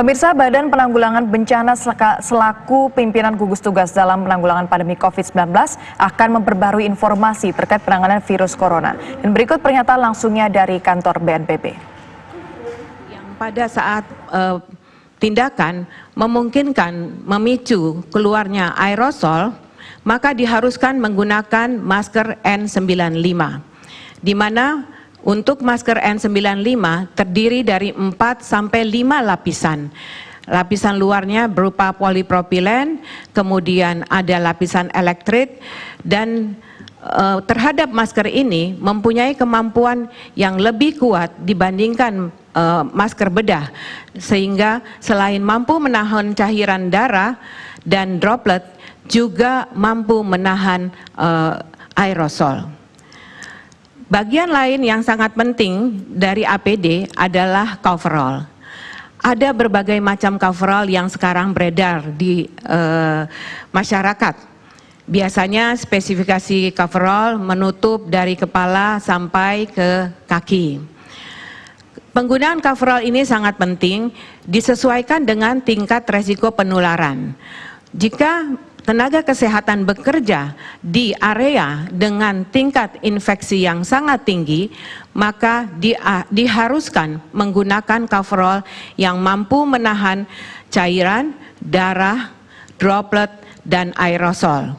Pemirsa, Badan Penanggulangan Bencana selaku pimpinan gugus tugas dalam penanggulangan pandemi COVID-19 akan memperbarui informasi terkait penanganan virus corona. Dan berikut pernyataan langsungnya dari kantor BNPB. Yang pada saat tindakan memungkinkan memicu keluarnya aerosol, maka diharuskan menggunakan masker N95, di mana untuk masker N95 terdiri dari 4 sampai 5 lapisan. Lapisan luarnya berupa polipropilen, kemudian ada lapisan elektrit, dan terhadap masker ini mempunyai kemampuan yang lebih kuat dibandingkan masker bedah, sehingga selain mampu menahan cairan darah dan droplet, juga mampu menahan aerosol. Bagian lain yang sangat penting dari APD adalah coverall. Ada berbagai macam coverall yang sekarang beredar di masyarakat. Biasanya spesifikasi coverall menutup dari kepala sampai ke kaki. Penggunaan coverall ini sangat penting disesuaikan dengan tingkat resiko penularan. Jika tenaga kesehatan bekerja di area dengan tingkat infeksi yang sangat tinggi, maka diharuskan menggunakan coverall yang mampu menahan cairan, darah, droplet, dan aerosol.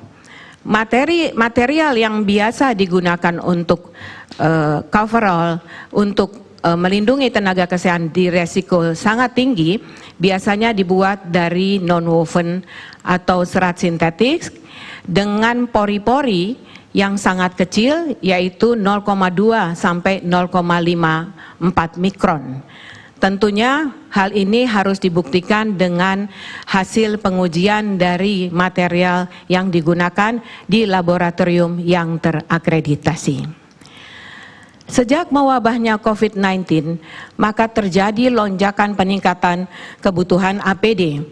Material yang biasa digunakan untuk coverall untuk melindungi tenaga kesehatan di resiko sangat tinggi, biasanya dibuat dari non-woven atau serat sintetik dengan pori-pori yang sangat kecil, yaitu 0,2 sampai 0,54 mikron. Tentunya hal ini harus dibuktikan dengan hasil pengujian dari material yang digunakan di laboratorium yang terakreditasi. Sejak mewabahnya COVID-19, maka terjadi lonjakan peningkatan kebutuhan APD.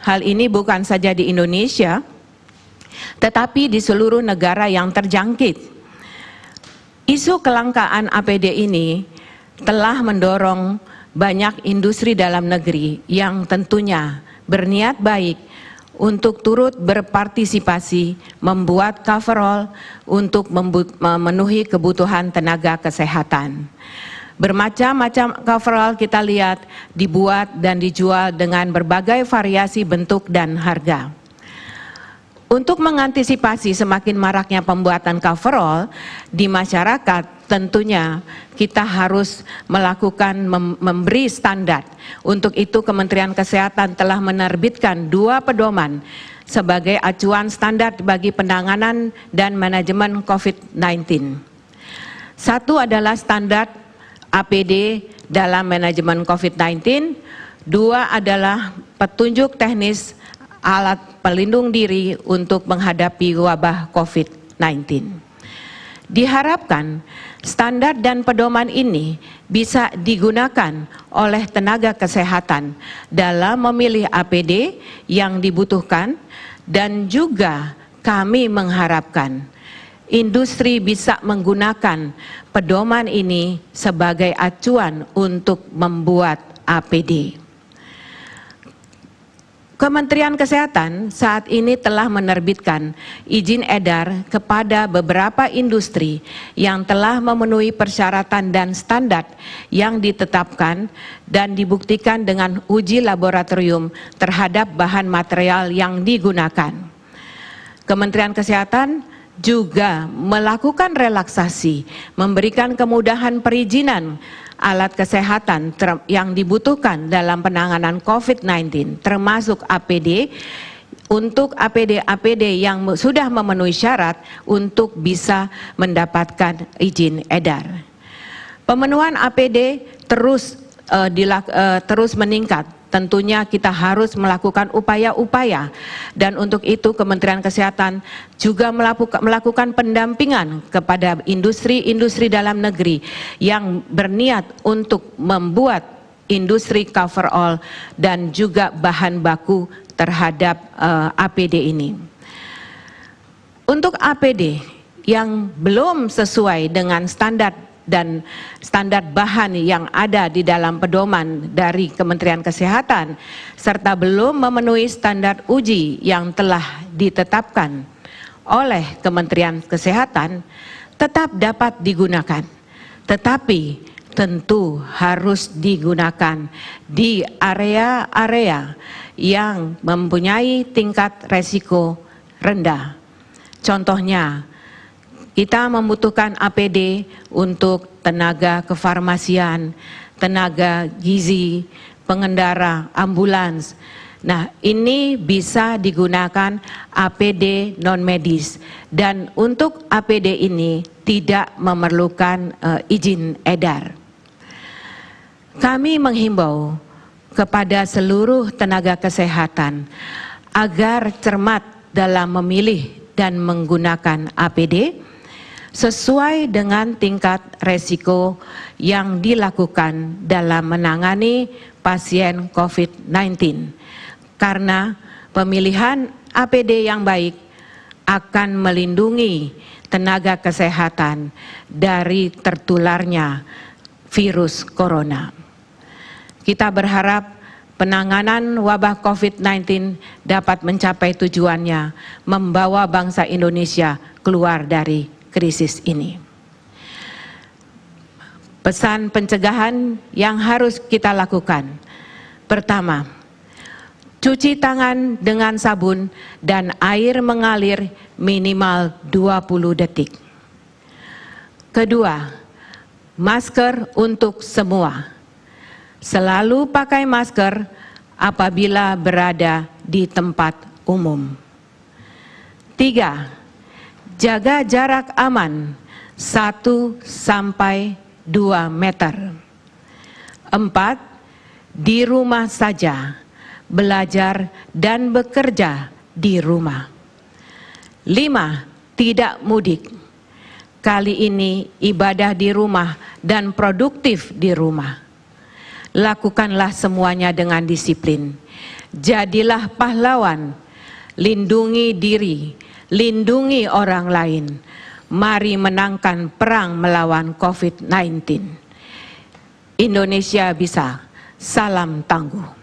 Hal ini bukan saja di Indonesia, tetapi di seluruh negara yang terjangkit. Isu kelangkaan APD ini telah mendorong banyak industri dalam negeri yang tentunya berniat baik untuk turut berpartisipasi membuat coverall untuk memenuhi kebutuhan tenaga kesehatan. Bermacam-macam coverall kita lihat dibuat dan dijual dengan berbagai variasi bentuk dan harga. Untuk mengantisipasi semakin maraknya pembuatan coverall di masyarakat, tentunya kita harus melakukan memberi standar. Untuk itu Kementerian Kesehatan telah menerbitkan 2 pedoman sebagai acuan standar bagi penanganan dan manajemen COVID-19. Satu adalah standar APD dalam manajemen COVID-19, 2 adalah petunjuk teknis alat pelindung diri untuk menghadapi wabah COVID-19. Diharapkan standar dan pedoman ini bisa digunakan oleh tenaga kesehatan dalam memilih APD yang dibutuhkan, dan juga kami mengharapkan industri bisa menggunakan pedoman ini sebagai acuan untuk membuat APD. Kementerian Kesehatan saat ini telah menerbitkan izin edar kepada beberapa industri yang telah memenuhi persyaratan dan standar yang ditetapkan dan dibuktikan dengan uji laboratorium terhadap bahan material yang digunakan. Kementerian Kesehatan juga melakukan relaksasi, memberikan kemudahan perizinan alat kesehatan yang dibutuhkan dalam penanganan COVID-19, termasuk APD, untuk APD yang sudah memenuhi syarat untuk bisa mendapatkan izin edar. Pemenuhan APD terus meningkat. Tentunya kita harus melakukan upaya-upaya, dan untuk itu Kementerian Kesehatan juga melakukan pendampingan kepada industri-industri dalam negeri yang berniat untuk membuat industri coverall dan juga bahan baku terhadap APD ini. Untuk APD yang belum sesuai dengan standar dan standar bahan yang ada di dalam pedoman dari Kementerian Kesehatan, serta belum memenuhi standar uji yang telah ditetapkan oleh Kementerian Kesehatan, tetap dapat digunakan. Tetapi tentu harus digunakan di area-area yang mempunyai tingkat resiko rendah. Contohnya, kita membutuhkan APD untuk tenaga kefarmasian, tenaga gizi, pengendara ambulans. Nah, ini bisa digunakan APD non-medis, dan untuk APD ini tidak memerlukan izin edar. Kami menghimbau kepada seluruh tenaga kesehatan agar cermat dalam memilih dan menggunakan APD sesuai dengan tingkat resiko yang dilakukan dalam menangani pasien COVID-19. Karena pemilihan APD yang baik akan melindungi tenaga kesehatan dari tertularnya virus corona. Kita berharap penanganan wabah COVID-19 dapat mencapai tujuannya, membawa bangsa Indonesia keluar dari krisis ini. Pesan pencegahan yang harus kita lakukan. Pertama, cuci tangan dengan sabun dan air mengalir minimal 20 detik. Kedua, masker untuk semua. Selalu pakai masker apabila berada di tempat umum. 3. Jaga jarak aman 1 sampai 2 meter. 4. Di rumah saja, belajar dan bekerja di rumah. 5. Tidak mudik. Kali ini ibadah di rumah dan produktif di rumah. Lakukanlah semuanya dengan disiplin. Jadilah pahlawan, lindungi diri, lindungi orang lain. Mari menangkan perang melawan COVID-19. Indonesia bisa. Salam tangguh.